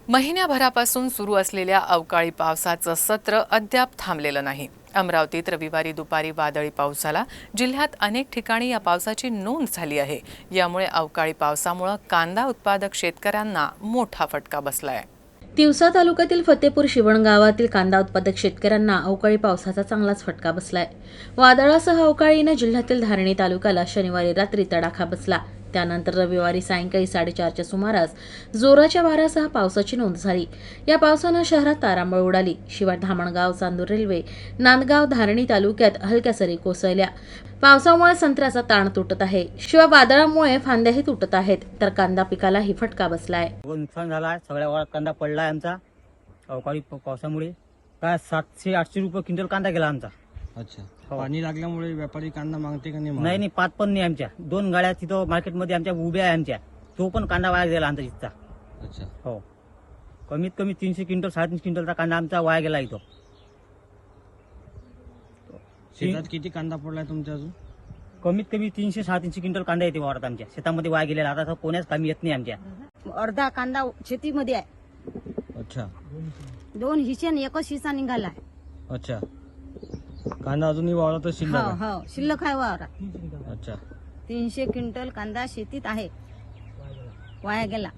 महिन्याभरापासून सुरू असलेल्या अवकाळी पावसाचं सत्र अद्याप थांबलेलं नाही। अमरावतीत रविवारी दुपारी वादळी पाऊस झाला। जिल्ह्यात अनेक ठिकाणी या पावसाची नोंद झाली आहे। यामुळे अवकाळी पावसामुळे कांदा उत्पादक शेतकऱ्यांना मोठा फटका बसलाय। तिवसा तालुक्यातील फतेपूर शिवण गावातील कांदा उत्पादक शेतकऱ्यांना अवकाळी पावसाचा चांगलाच फटका बसलाय। वादळासह अवकाळीने जिल्ह्यातील धारणी तालुक्याला शनिवारी रात्री तडाखा बसला। त्यानंतर रविवारी सायंकाळी 4:30च्या सुमारास जोराच्या वाऱ्यासह पावसाची नोंद झाली। या पावसानं शहरात तारांबळ उडाली। शिवाय धामणगाव, चांदूर रेल्वे, नांदगाव, धारणी तालुक्यात हलक्या सरी कोसळल्या। पावसामुळे संत्र्याचा ताण तुटत आहे। शिवाय वादळामुळे फांद्याही तुटत आहेत, तर कांदा पिकालाही फटका बसलाय। नुकसान झाला, सगळ्या वाळात कांदा पडलाय आमचा अवकाळी पावसामुळे। काय 700-800 रुपये क्विंटल कांदा गेला आमचा। अच्छा, पाणी लागल्यामुळे व्यापारी कांदा मागते का नाही? नाही, पात पण नाही आमच्या। 2 गाड्या तिथं मार्केटमध्ये आमच्या उभ्या आहे आमच्या, तो पण कांदा वाया गेला आमचा तिथचा। अच्छा, हो, कमीत कमी 300 क्विंटल 350 क्विंटलचा कांदा आमचा वाया गेला इथं। शेतात किती कांदा पडलाय तुमच्या अजून? कमीत कमी 300-350 क्विंटल कांदा येते वावरात आमच्या शेतामध्ये वाया गेलेला। आता तर कोण्याच कमी येत नाही आमच्या। अर्धा कांदा शेतीमध्ये आहे। अच्छा, 2 हिस्से एकच हिस्सा निघाला आहे। अच्छा, कांदा अजूनही वावरातच शिल्लक आहे? हो, शिल्लक आहे वावरात। अच्छा, 300 क्विंटल कांदा शेतीत आहे, वाया गेला।